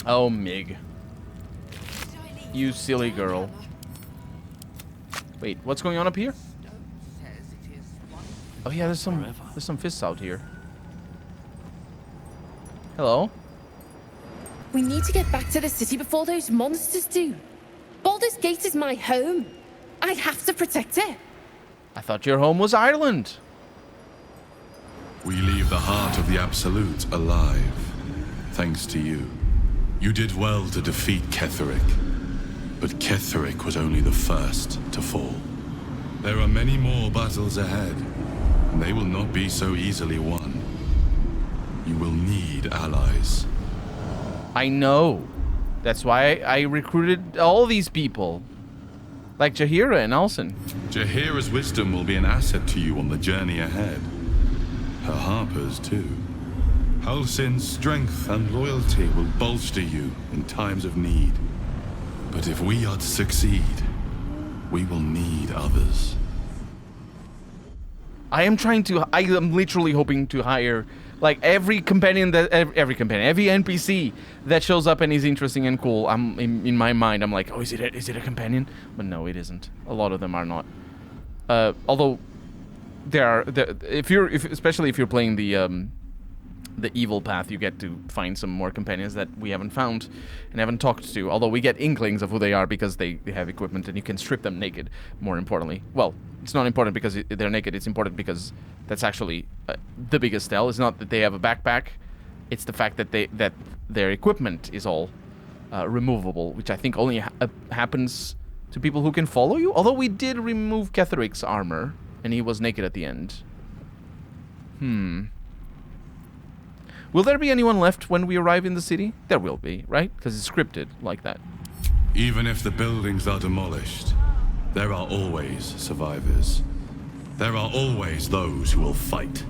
Oh, Mig. You silly girl. Wait, what's going on up here? Oh yeah, there's some fists out here. Hello? We need to get back to the city before those monsters do. Baldur's Gate is my home. I have to protect it. I thought your home was Ireland. We leave the heart of the Absolute alive, thanks to you. You did well to defeat Ketheric, but Ketheric was only the first to fall. There are many more battles ahead, and they will not be so easily won. You will need allies. I know. That's why I recruited all these people. Like Jaheira and Alson. Jaheira's wisdom will be an asset to you on the journey ahead. Her Harper's too. Halsin's strength and loyalty will bolster you in times of need. But if we are to succeed, we will need others. I am literally hoping to hire like every NPC that shows up and is interesting and cool. I'm in my mind, I'm like, oh, is it a companion? But no, it isn't. A lot of them are not. Although especially if you're playing the evil path, you get to find some more companions that we haven't found and haven't talked to. Although we get inklings of who they are because they have equipment and you can strip them naked, more importantly. Well, it's not important because they're naked, it's important because that's actually the biggest tell. It's not that they have a backpack, it's the fact that their equipment is all removable, which I think only happens to people who can follow you. Although we did remove Ketheric's armor, and he was naked at the end. Will there be anyone left when we arrive in the city? There will be, right? Because it's scripted like that. Even if the buildings are demolished, there are always survivors. There are always those who will fight.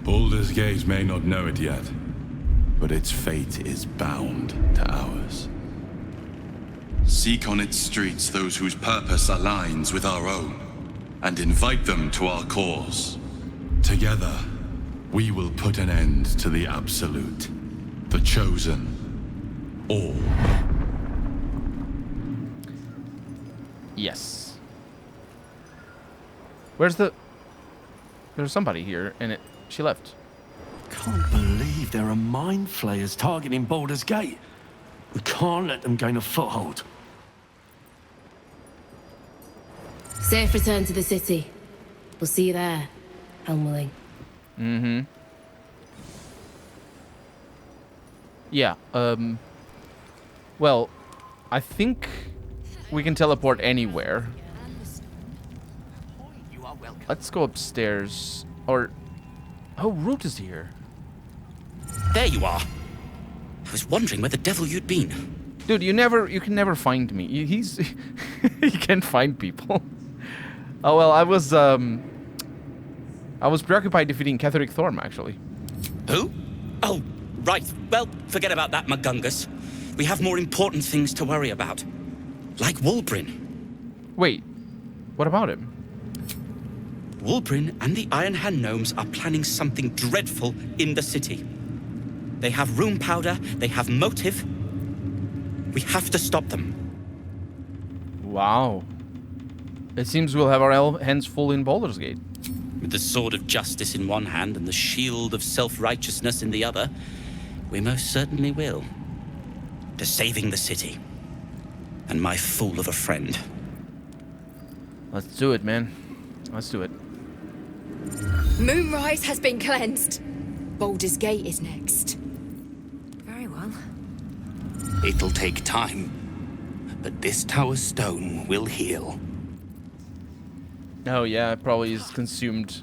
Baldur's Gate may not know it yet, but its fate is bound to ours. Seek on its streets those whose purpose aligns with our own, and invite them to our cause. Together, we will put an end to the Absolute, the Chosen, all. Yes. There's somebody here, and she left. Can't believe there are mind flayers targeting Baldur's Gate. We can't let them gain a foothold. Safe return to the city. We'll see you there, Helmling. Yeah, well, I think we can teleport anywhere. Let's go upstairs. Or... oh, Root is here. There you are. I was wondering where the devil you'd been. Dude, you can never find me. He's... he can't find people. Oh, well, I was preoccupied defeating Ketheric Thorm, actually. Who? Oh, right. Well, forget about that, Magungus. We have more important things to worry about. Like Wulbrin. Wait, what about him? Wulbrin and the Iron Hand Gnomes are planning something dreadful in the city. They have room powder, they have motive. We have to stop them. Wow. It seems we'll have our hands full in Baldur's Gate. With the sword of justice in one hand and the shield of self-righteousness in the other, we most certainly will. To saving the city. And my fool of a friend. Let's do it, man. Let's do it. Moonrise has been cleansed. Baldur's Gate is next. Very well. It'll take time. But this tower stone will heal. Oh yeah, it probably is consumed.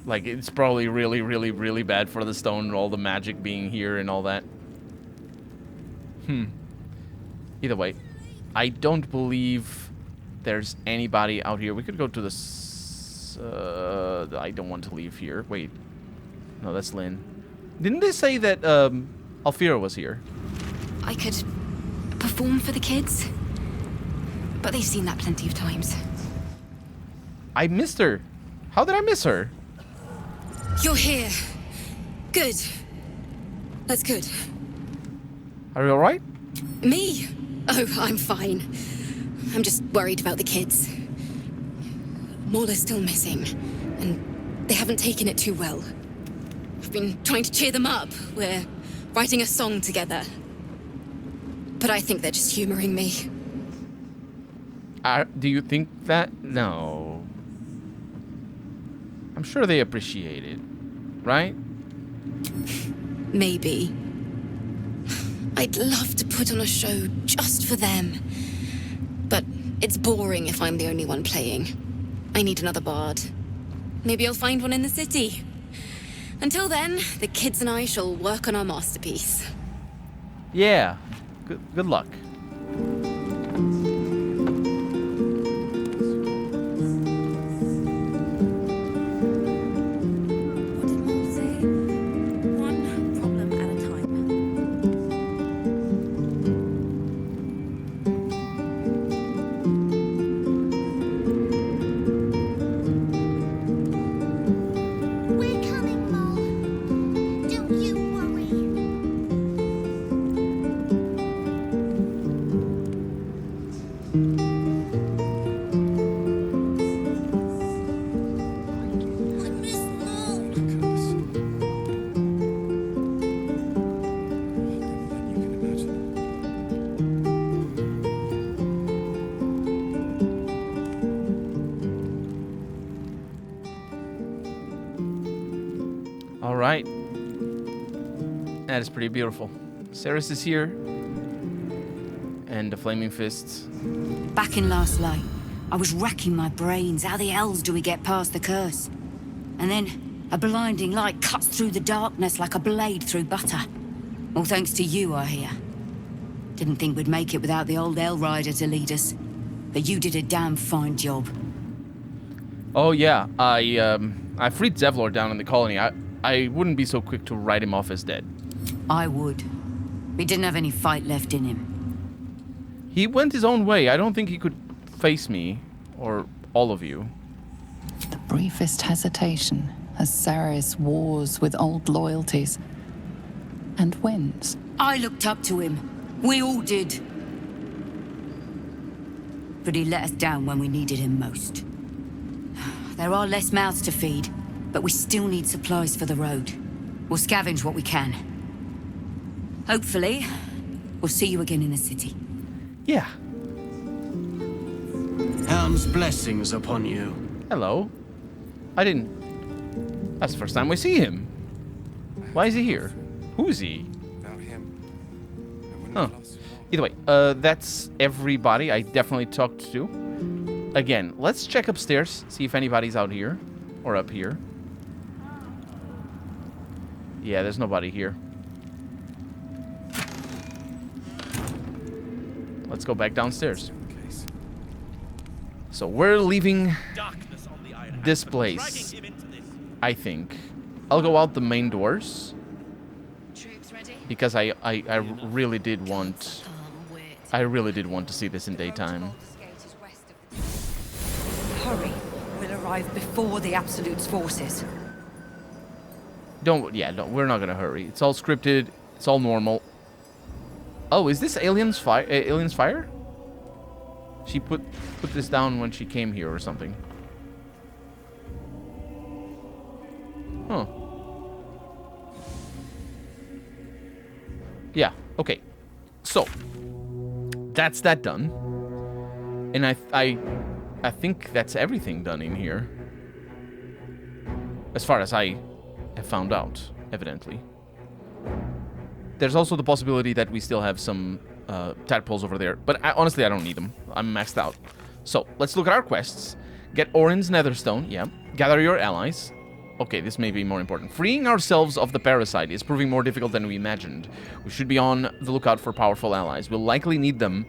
Like, it's probably really, really, really bad for the stone, all the magic being here and all that. Either way, I don't believe there's anybody out here. We could go to this... I don't want to leave here. Wait. No, that's Lynn. Didn't they say that Alfira was here? I could perform for the kids, but they've seen that plenty of times. I missed her. How did I miss her? You're here. Good. That's good. Are you alright? Me? Oh, I'm fine. I'm just worried about the kids. Mauler's still missing, and they haven't taken it too well. I've been trying to cheer them up. We're writing a song together. But I think they're just humoring me. Do you think that? No. I'm sure they appreciate it, right? Maybe. I'd love to put on a show just for them. But it's boring if I'm the only one playing. I need another bard. Maybe I'll find one in the city. Until then, the kids and I shall work on our masterpiece. Yeah. Good luck. What did Mom say? One problem at a time. We're coming, Mom. Don't you worry. I miss Mom. All right. That is pretty beautiful. Ceres is here. And the Flaming Fists. Back in Last Light, I was racking my brains. How the hells do we get past the curse? And then a blinding light cuts through the darkness like a blade through butter. All thanks to you, I hear. Didn't think we'd make it without the old Hell Rider to lead us. But you did a damn fine job. Oh yeah, I freed Zevlor down in the colony. I wouldn't be so quick to write him off as dead. I would. We didn't have any fight left in him. He went his own way. I don't think he could face me or all of you. The briefest hesitation as Ceres wars with old loyalties and wins. I looked up to him. We all did. But he let us down when we needed him most. There are less mouths to feed, but we still need supplies for the road. We'll scavenge what we can. Hopefully, we'll see you again in the city. Yeah. Helm's blessings upon you. Hello. That's the first time we see him. Why is he here? Who is he? Without him, I wouldn't Huh. have lost it all. Either way, that's everybody I definitely talked to. Again, let's check upstairs, see if anybody's out here or up here. Yeah, there's nobody here. Let's go back downstairs. Case. So we're leaving Darkness on the island. this But place, dragging him into this. I think. I'll go out the main doors Troops ready? because I really did want to see this in daytime. Hurry. We'll arrive before the Absolute's forces. We're not gonna hurry. It's all scripted. It's all normal. Oh, is this Alien's fire? She put this down when she came here or something. Huh. Yeah, okay. So, that's that done. And I think that's everything done in here. As far as I have found out, evidently. There's also the possibility that we still have some tadpoles over there. But honestly, I don't need them. I'm maxed out. So, let's look at our quests. Get Orin's Netherstone, yeah. Gather your allies. Okay, this may be more important. Freeing ourselves of the parasite is proving more difficult than we imagined. We should be on the lookout for powerful allies. We'll likely need them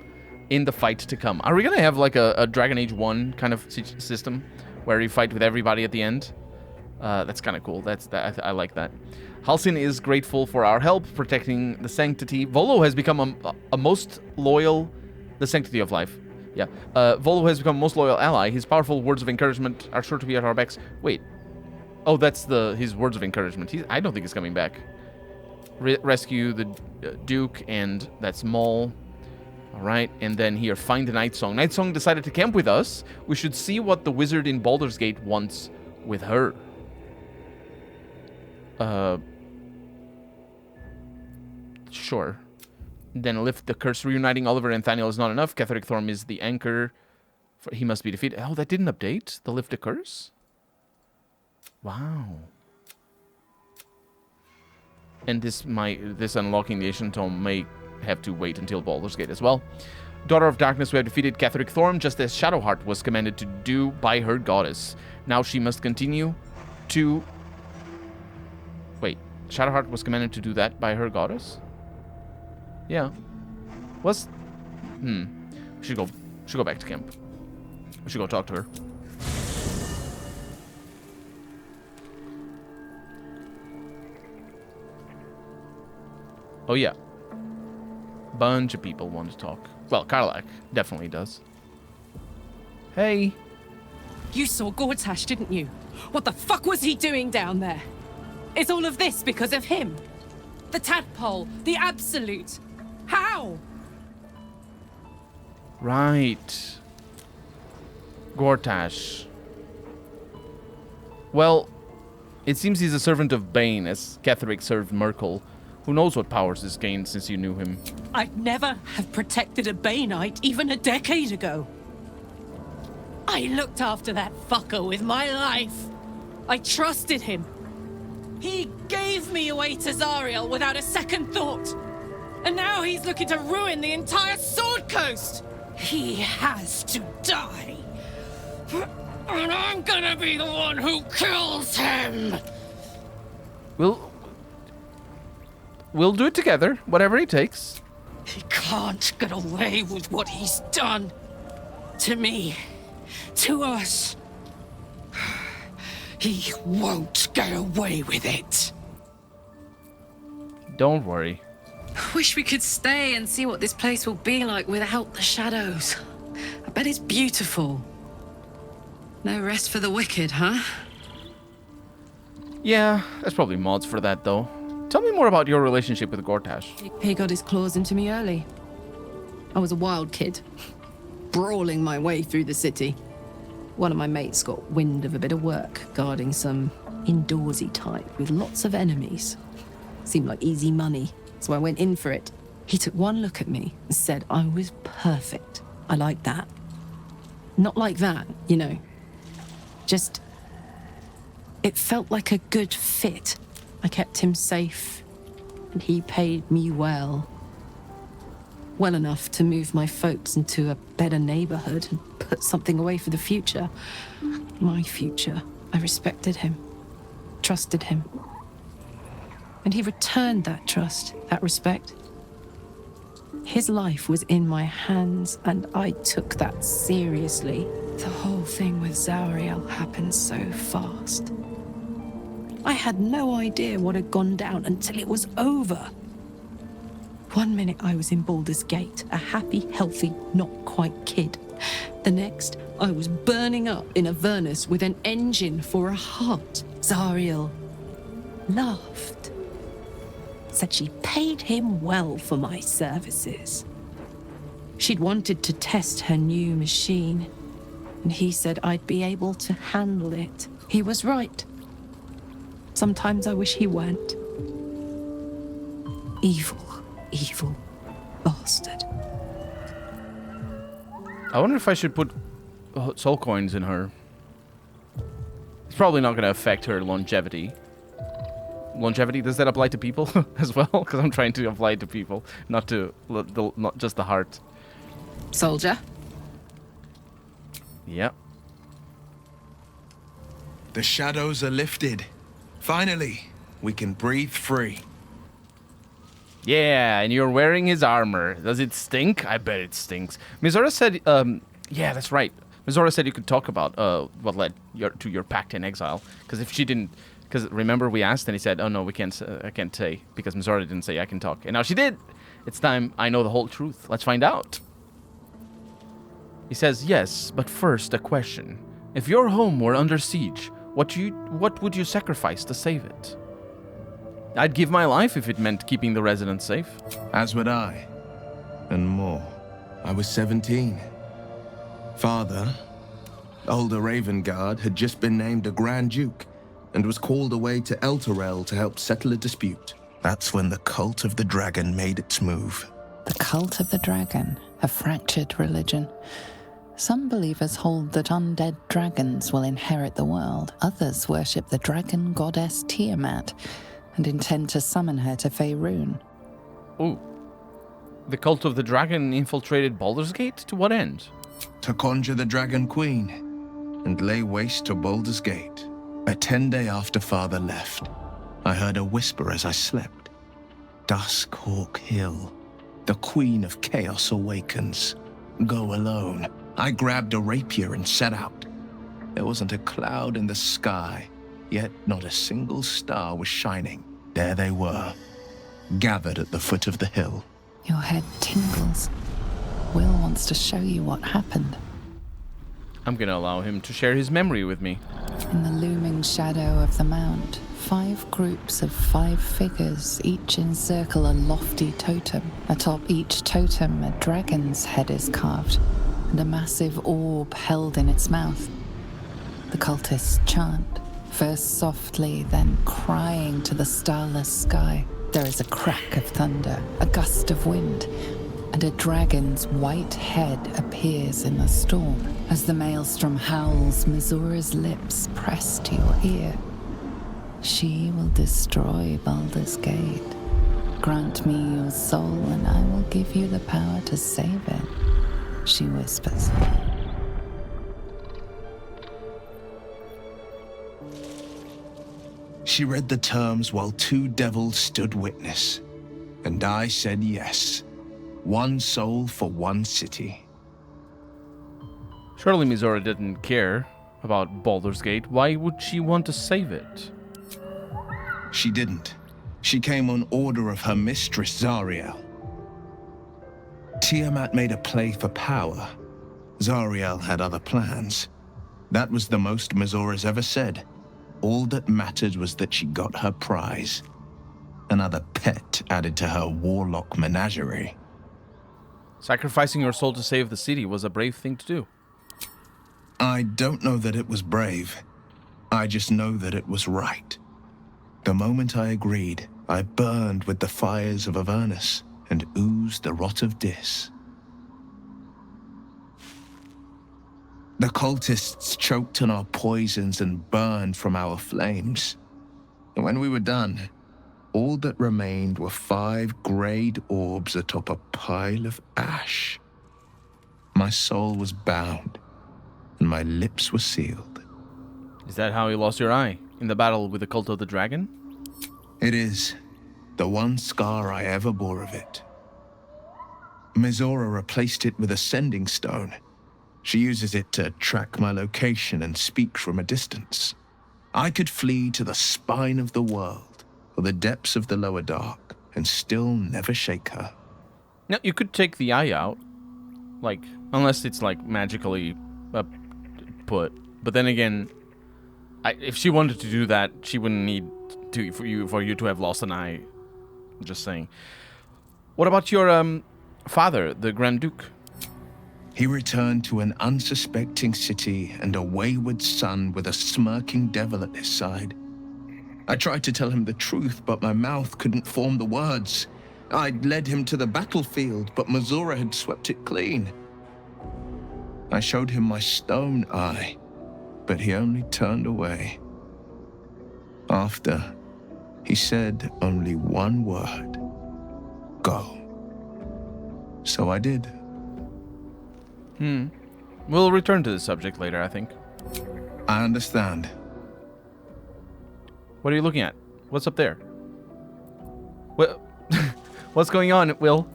in the fight to come. Are we gonna have like a Dragon Age 1 kind of system where you fight with everybody at the end? That's kind of cool. I like that. Halcyon is grateful for our help protecting the sanctity. Volo has become a most loyal... The sanctity of life. Yeah. Volo has become a most loyal ally. His powerful words of encouragement are sure to be at our backs. Wait. Oh, that's his words of encouragement. I don't think he's coming back. rescue the Duke, and that's Maul. All right, and then here, find the Nightsong. Nightsong decided to camp with us. We should see what the wizard in Baldur's Gate wants with her. Sure. Then lift the curse. Reuniting Oliver and Thaniel is not enough. Catherick Thorm is the anchor. He must be defeated. Oh, that didn't update? The lift the curse? Wow. And this unlocking the Ancient Tome may have to wait until Baldur's Gate as well. Daughter of Darkness, we have defeated Catherick Thorm, just as Shadowheart was commanded to do by her goddess. Now she must continue to... Wait, Shadowheart was commanded to do that by her goddess? Yeah. Was... We should go back to camp. We should go talk to her. Oh yeah. Bunch of people want to talk. Well, Karlach definitely does. Hey. You saw Gortash, didn't you? What the fuck was he doing down there? Is all of this because of him? The tadpole, the absolute. How? Right. Gortash. Well, it seems he's a servant of Bane, as Catherick served Merkel. Who knows what powers he's gained since you knew him? I'd never have protected a Baneite even a decade ago. I looked after that fucker with my life. I trusted him. He gave me away to Zariel without a second thought. And now he's looking to ruin the entire Sword Coast. He has to die. And I'm gonna be the one who kills him. We'll do it together, whatever it takes. He can't get away with what he's done. To me. To us. He won't get away with it. Don't worry. Wish we could stay and see what this place will be like without the shadows. I bet it's beautiful. No rest for the wicked, huh? Yeah, there's probably mods for that, though. Tell me more about your relationship with Gortash. He got his claws into me early. I was a wild kid, brawling my way through the city. One of my mates got wind of a bit of work, guarding some indoorsy type with lots of enemies. Seemed like easy money, so I went in for it. He took one look at me and said I was perfect. I like that. Not like that, you know. Just... it felt like a good fit. I kept him safe, and he paid me well. Well enough to move my folks into a better neighborhood and put something away for the future. My future. I respected him, trusted him. And he returned that trust, that respect. His life was in my hands, and I took that seriously. The whole thing with Zariel happened so fast. I had no idea what had gone down until it was over. One minute I was in Baldur's Gate, a happy, healthy, not quite kid. The next, I was burning up in Avernus with an engine for a heart. Zariel laughed. Said she paid him well for my services. She'd wanted to test her new machine, and he said I'd be able to handle it. He was right. Sometimes I wish he weren't. Evil, evil bastard. I wonder if I should put soul coins in her. It's probably not going to affect her longevity. Longevity, does that apply to people as well? Because I'm trying to apply it to people, not just the heart. Soldier? Yep. The shadows are lifted. Finally, we can breathe free. Yeah, and you're wearing his armor. Does it stink? I bet it stinks. Mizora said, yeah, that's right. Mizora said you could talk about what led to your pact in exile. Because if she didn't, because remember we asked and he said, oh no, we can't. I can't say because Mizora didn't say I can talk, and now she did. It's time I know the whole truth. Let's find out. He says, yes, but first a question. If your home were under siege, what would you sacrifice to save it? I'd give my life if it meant keeping the residents safe. As would I. And more. I was 17. Father, older Ravengard, had just been named a Grand Duke and was called away to Elturel to help settle a dispute. That's when the Cult of the Dragon made its move. The Cult of the Dragon, a fractured religion. Some believers hold that undead dragons will inherit the world. Others worship the dragon goddess Tiamat and intend to summon her to Faerun. Ooh. The Cult of the Dragon infiltrated Baldur's Gate? To what end? To conjure the Dragon Queen and lay waste to Baldur's Gate. A 10-day after Father left, I heard a whisper as I slept. Duskhawk Hill. The Queen of Chaos awakens. Go alone. I grabbed a rapier and set out. There wasn't a cloud in the sky, yet not a single star was shining. There they were, gathered at the foot of the hill. Your head tingles. Will wants to show you what happened. I'm gonna allow him to share his memory with me. In the looming shadow of the mount, 5 groups of 5 figures each encircle a lofty totem. Atop each totem, a dragon's head is carved, and a massive orb held in its mouth. The cultists chant, first softly, then crying to the starless sky. There is a crack of thunder, a gust of wind, and a dragon's white head appears in the storm. As the maelstrom howls, Missoura's lips press to your ear. She will destroy Baldur's Gate. Grant me your soul, and I will give you the power to save it, she whispers. She read the terms while 2 devils stood witness, and I said yes. 1 soul for 1 city. Surely Missoura didn't care about Baldur's Gate. Why would she want to save it? She didn't. She came on order of her mistress, Zariel. Tiamat made a play for power. Zariel had other plans. That was the most Missoura's ever said. All that mattered was that she got her prize. Another pet added to her warlock menagerie. Sacrificing your soul to save the city was a brave thing to do. I don't know that it was brave. I just know that it was right. The moment I agreed, I burned with the fires of Avernus and oozed the rot of Dis. The cultists choked on our poisons and burned from our flames. And when we were done, all that remained were 5 greyed orbs atop a pile of ash. My soul was bound, and my lips were sealed. Is that how you lost your eye? In the battle with the Cult of the Dragon? It is. The one scar I ever bore of it. Missoura replaced it with a sending stone. She uses it to track my location and speak from a distance. I could flee to the spine of the world, or the depths of the lower dark, and still never shake her. Now, you could take the eye out. Like, unless it's, like, magically put. But then again, if she wanted to do that, she wouldn't need to for you to have lost an eye. Just saying. What about your father, the Grand Duke? He returned to an unsuspecting city and a wayward son with a smirking devil at his side. I tried to tell him the truth, but my mouth couldn't form the words. I'd led him to the battlefield, but Missoura had swept it clean. I showed him my stone eye, but he only turned away. After, he said only one word. Go. So I did. We'll return to this subject later, I think. I understand. What are you looking at? What's up there? What? What's going on, Will?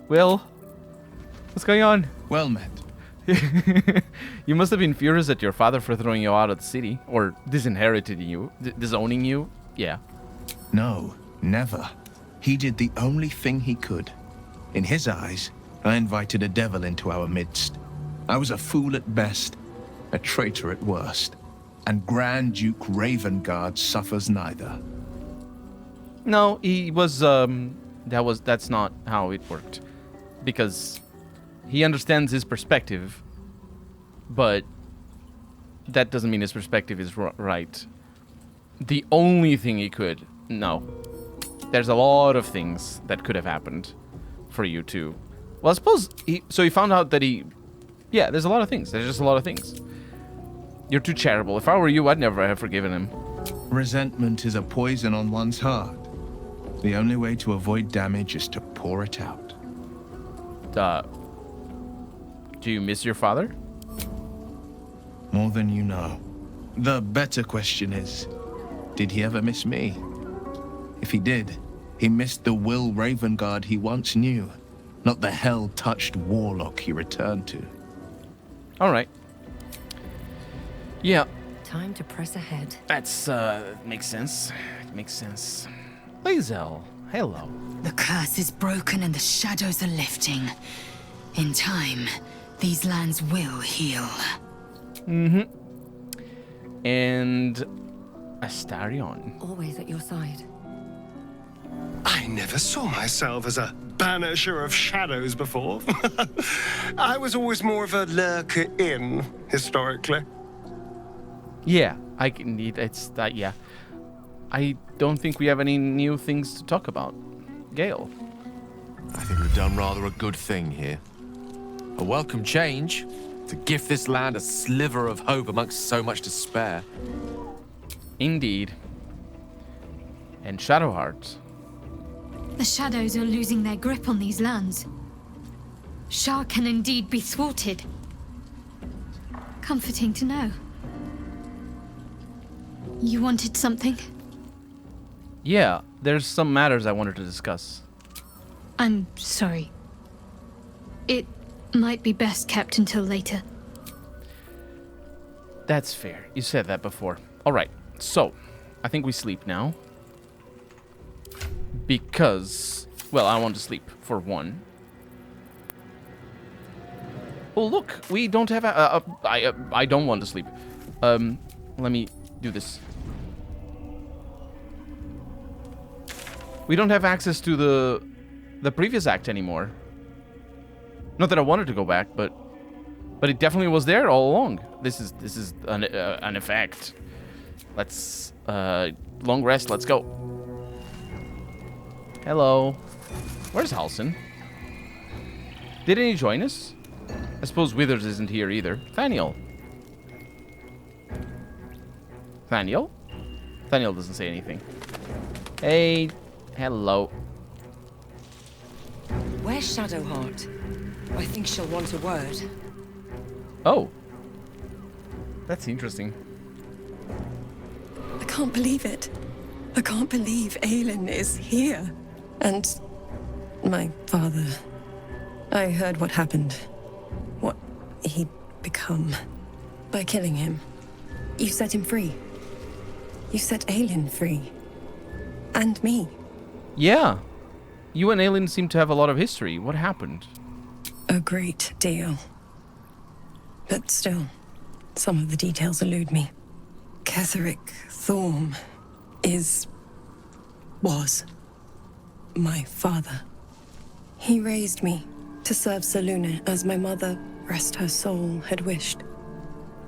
Will? What's going on? Well met. You must have been furious at your father for throwing you out of the city, or disinheriting you, disowning you. Yeah. No, never. He did the only thing he could. In his eyes, I invited a devil into our midst. I was a fool at best, a traitor at worst, and Grand Duke Ravengard suffers neither. No, he was, that's not how it worked. Because he understands his perspective, but that doesn't mean his perspective is right. The only thing he could... No. There's a lot of things that could have happened for you too. Well, I suppose so he found out that yeah, there's a lot of things. There's just a lot of things. You're too charitable. If I were you, I'd never have forgiven him. Resentment is a poison on one's heart. The only way to avoid damage is to pour it out. Do you miss your father? More than you know. The better question is, did he ever miss me? If he did, he missed the Will Ravengard he once knew, not the hell-touched warlock he returned to. All right. Yeah. Time to press ahead. That's, makes sense. It makes sense. Lae'zel, hello. The curse is broken and the shadows are lifting. In time, these lands will heal. Mm-hmm. And Astarion. Always at your side. I never saw myself as a banisher of shadows before. I was always more of a lurker in, historically. Yeah, I can need it's that. Yeah, I don't think we have any new things to talk about. Gale. I think we've done rather a good thing here. A welcome change to gift this land a sliver of hope amongst so much despair. Indeed. And Shadowheart. The shadows are losing their grip on these lands. Shah can indeed be thwarted. Comforting to know. You wanted something? Yeah, there's some matters I wanted to discuss. I'm sorry. It might be best kept until later. That's fair. You said that before. All right, so I think we sleep now. Because, well, I want to sleep, for one. Oh, look, we don't have I don't want to sleep. Let me do this. We don't have access to the previous act anymore. Not that I wanted to go back, but it definitely was there all along. This is an effect. Let's long rest. Let's go. Hello. Where's Halsin? Didn't he join us? I suppose Withers isn't here either. Thaniel. Thaniel? Thaniel doesn't say anything. Hey. Hello. Where's Shadowheart? I think she'll want a word. Oh. That's interesting. I can't believe it. I can't believe Aelin is here. And my father. I heard what happened. What he'd become. By killing him. You set him free. You set Aelin free. And me. Yeah. You and Aelin seem to have a lot of history. What happened? A great deal. But still, some of the details elude me. Ketheric Thorm was my father. He raised me to serve Selûne as my mother, rest her soul, had wished.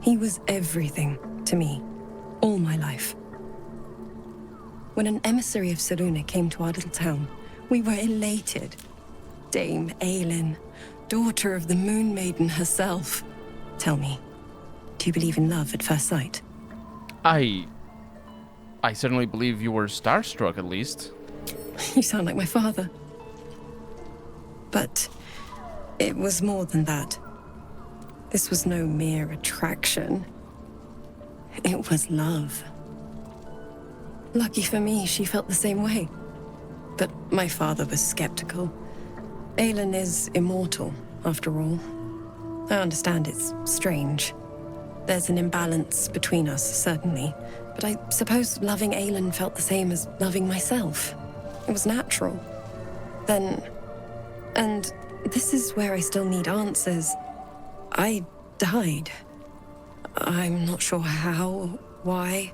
He was everything to me, all my life. When an emissary of Selûne came to our little town, we were elated. Dame Aelin, daughter of the Moon Maiden herself. Tell me, do you believe in love at first sight? I certainly believe you were starstruck, at least. You sound like my father. But it was more than that. This was no mere attraction. It was love. Lucky for me, she felt the same way. But my father was skeptical. Aelin is immortal, after all. I understand it's strange. There's an imbalance between us, certainly. But I suppose loving Aelin felt the same as loving myself. It was natural. Then... And this is where I still need answers. I died. I'm not sure how, why,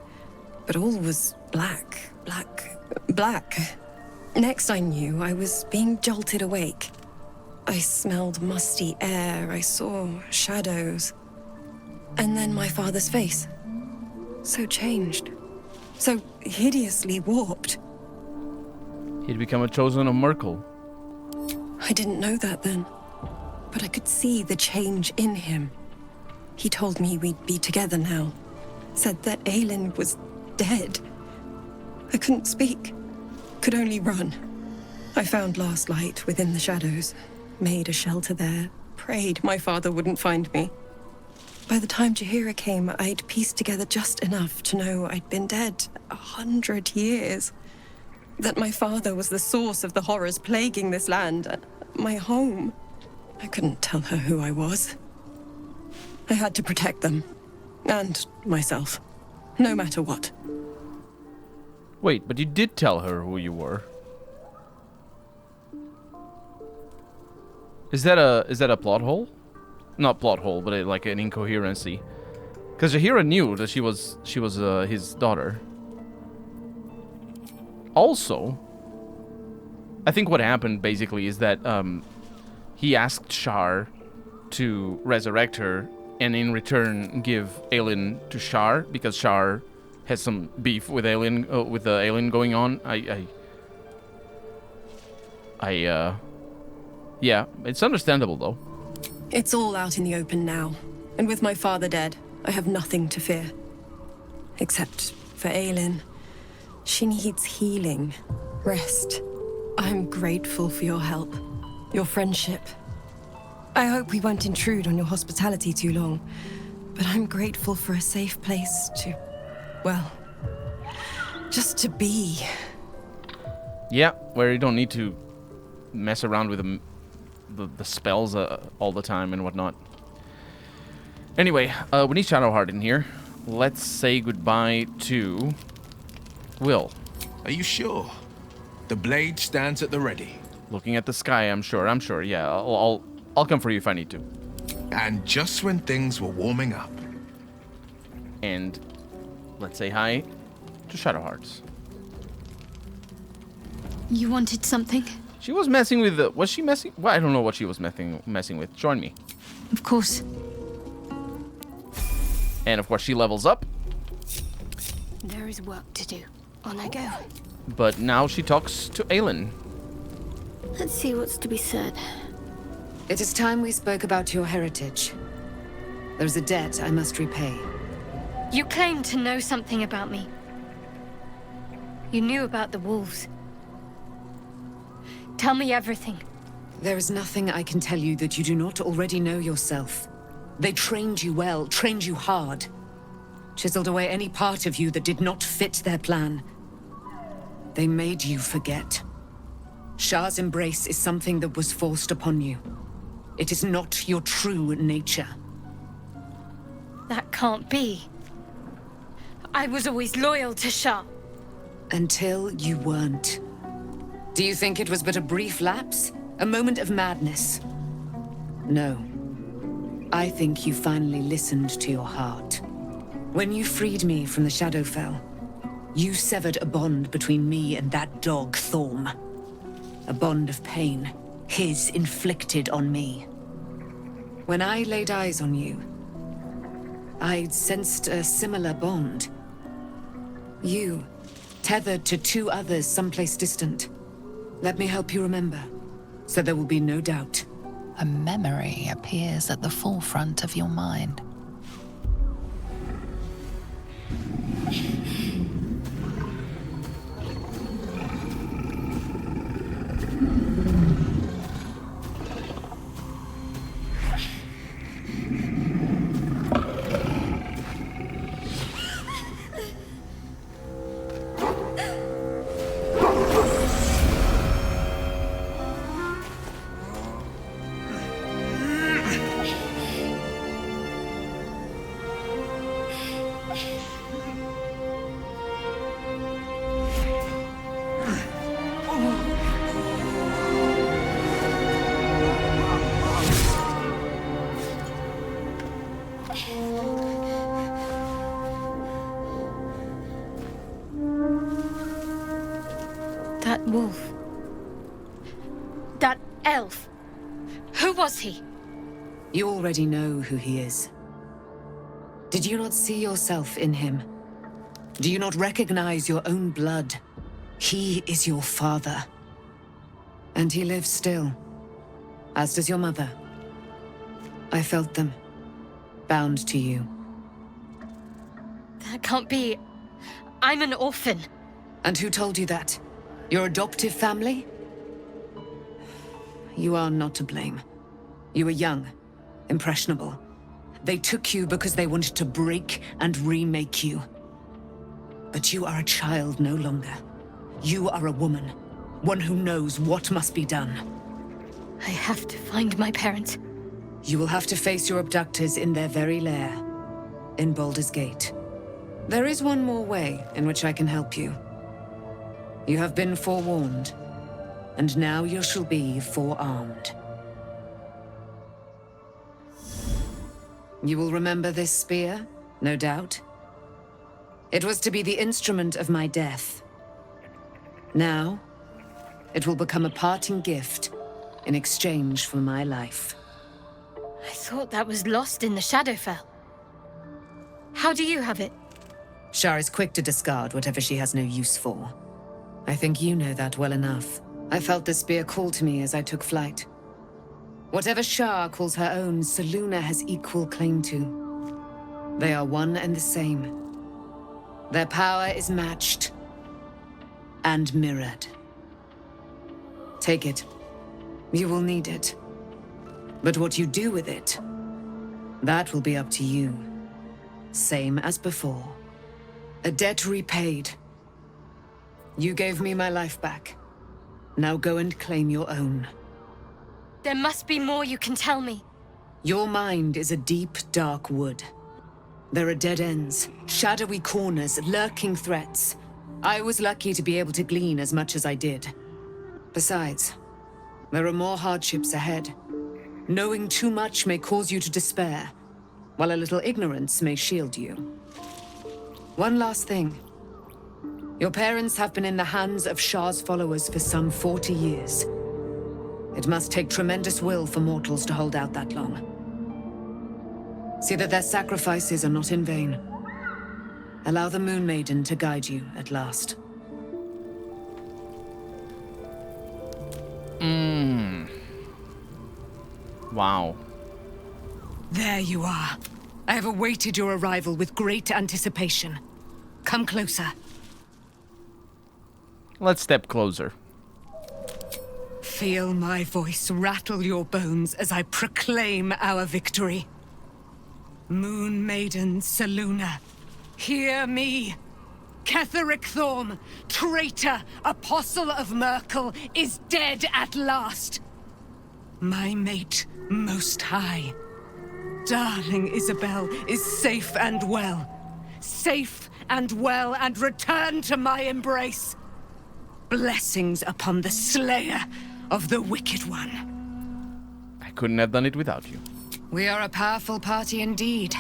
but all was black, black. Next I knew, I was being jolted awake. I smelled musty air, I saw shadows. And then my father's face. So changed. So hideously warped. He'd become a chosen of Merkel. I didn't know that then. But I could see the change in him. He told me we'd be together now. Said that Aelin was dead. I couldn't speak. Could only run. I found last light within the shadows. Made a shelter there. Prayed my father wouldn't find me. By the time Jaheira came, I'd pieced together just enough to know I'd been dead 100 years. That my father was the source of the horrors plaguing this land. My home. I couldn't tell her who I was. I had to protect them. And myself. No matter what. Wait, but you did tell her who you were. Is that a plot hole? Not plot hole, but like an incoherency. Because Jaheira knew that she was his daughter. Also, I think what happened basically is that he asked Shar to resurrect her, and in return give Aelin to Shar because Shar has some beef with Aelin, with the Aelin going on. Yeah, it's understandable though. It's all out in the open now, and with my father dead, I have nothing to fear. Except for Aelin. She needs healing, rest. I'm grateful for your help, your friendship. I hope we won't intrude on your hospitality too long, but I'm grateful for a safe place to, well, just to be. Yeah, where you don't need to mess around with the spells all the time and whatnot. Anyway, we need Shadowheart in here. Let's say goodbye to Will. Are you sure? The blade stands at the ready. Looking at the sky, I'm sure. Yeah, I'll come for you if I need to. And just when things were warming up. And let's say hi to Shadowheart. You wanted something? She was messing with the... Was she messing... Well, I don't know what she was messing with. Join me. Of course. And of course she levels up. There is work to do. On I go. But now she talks to Aelin. Let's see what's to be said. It is time we spoke about your heritage. There's a debt I must repay. You claim to know something about me. You knew about the wolves. Tell me everything. There is nothing I can tell you that you do not already know yourself. They trained you well, trained you hard. Chiseled away any part of you that did not fit their plan. They made you forget. Shar's embrace is something that was forced upon you. It is not your true nature. That can't be. I was always loyal to Shar. Until you weren't. Do you think it was but a brief lapse? A moment of madness? No. I think you finally listened to your heart. When you freed me from the Shadowfell, you severed a bond between me and that dog, Thorm. A bond of pain, his inflicted on me. When I laid eyes on you, I sensed a similar bond. You, tethered to two others someplace distant. Let me help you remember, so there will be no doubt. A memory appears at the forefront of your mind. That elf. Who was he? You already know who he is. Did you not see yourself in him? Do you not recognize your own blood? He is your father. And he lives still, as does your mother. I felt them, bound to you. That can't be. I'm an orphan. And who told you that? Your adoptive family? You are not to blame. You were young, impressionable. They took you because they wanted to break and remake you. But you are a child no longer. You are a woman, one who knows what must be done. I have to find my parents. You will have to face your abductors in their very lair, in Baldur's Gate. There is one more way in which I can help you. You have been forewarned, and now you shall be forearmed. You will remember this spear, no doubt. It was to be the instrument of my death. Now, it will become a parting gift in exchange for my life. I thought that was lost in the Shadowfell. How do you have it? Shar is quick to discard whatever she has no use for. I think you know that well enough. I felt the spear call to me as I took flight. Whatever Shar calls her own, Selûne has equal claim to. They are one and the same. Their power is matched and mirrored. Take it. You will need it. But what you do with it, that will be up to you. Same as before. A debt repaid. You gave me my life back. Now go and claim your own. There must be more you can tell me. Your mind is a deep, dark wood. There are dead ends, shadowy corners, lurking threats. I was lucky to be able to glean as much as I did. Besides, there are more hardships ahead. Knowing too much may cause you to despair, while a little ignorance may shield you. One last thing. Your parents have been in the hands of Shar's followers for some 40 years. It must take tremendous will for mortals to hold out that long. See that their sacrifices are not in vain. Allow the Moon Maiden to guide you at last. Wow. There you are. I have awaited your arrival with great anticipation. Come closer. Let's step closer. Feel my voice rattle your bones as I proclaim our victory. Moon Maiden Selûne, hear me. Ketheric Thorm, traitor, apostle of Myrkul, is dead at last. My mate, Most High, darling Isabel, is safe and well. Safe and well, and returned to my embrace. Blessings upon the slayer of the Wicked One. I couldn't have done it without you. We are a powerful party indeed.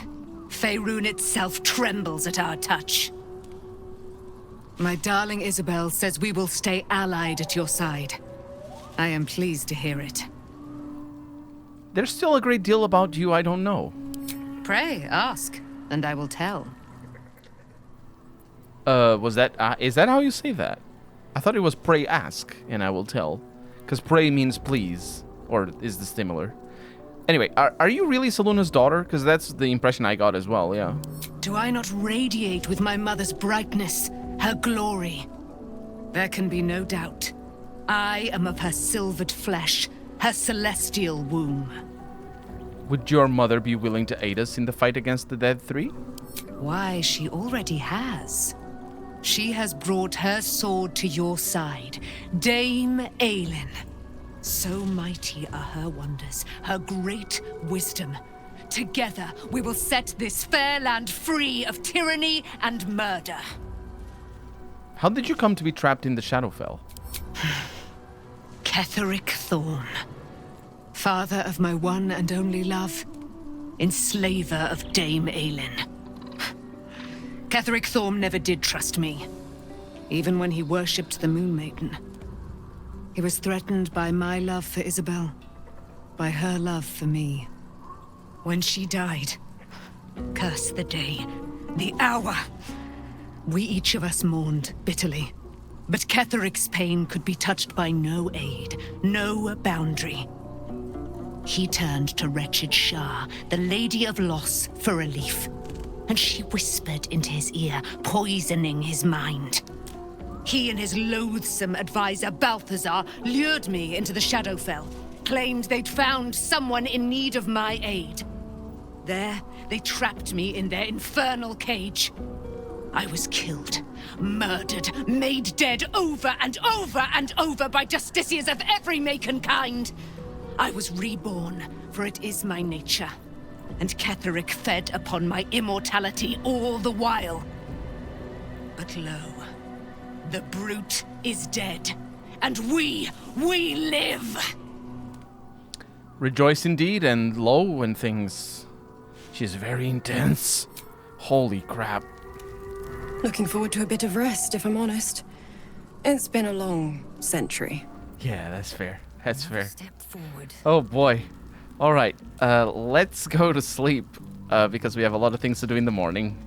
Faerun itself trembles at our touch. My darling Isabel says we will stay allied at your side. I am pleased to hear it. There's still a great deal about you I don't know. Pray, ask, and I will tell. Is that how you say that? I thought it was pray ask, and I will tell. Because pray means please, or is this similar? Anyway, are you really Selûne's daughter? Because that's the impression I got as well, yeah. Do I not radiate with my mother's brightness, her glory? There can be no doubt. I am of her silvered flesh, her celestial womb. Would your mother be willing to aid us in the fight against the Dead Three? Why, she already has. She has brought her sword to your side, Dame Aelin. So mighty are her wonders, her great wisdom. Together, we will set this fair land free of tyranny and murder. How did you come to be trapped in the Shadowfell? Ketheric Thorm, father of my one and only love, enslaver of Dame Aelin. Ketheric Thorm never did trust me, even when he worshipped the Moon Maiden. He was threatened by my love for Isabel, by her love for me. When she died, curse the day, the hour, we each of us mourned bitterly. But Ketheric's pain could be touched by no aid, no boundary. He turned to wretched Shah, the Lady of Loss, for relief. And she whispered into his ear, poisoning his mind. He and his loathsome advisor, Balthazar, lured me into the Shadowfell, claimed they'd found someone in need of my aid. There, they trapped me in their infernal cage. I was killed, murdered, made dead over and over and over by justiciars of every make and kind. I was reborn, for it is my nature. And Ketheric fed upon my immortality all the while. But lo, the brute is dead, and we live! Rejoice indeed, and lo, when things... She's very intense. Holy crap. Looking forward to a bit of rest, if I'm honest. It's been a long century. Yeah, that's fair. That's fair. Step forward. Oh boy. All right, let's go to sleep because we have a lot of things to do in the morning.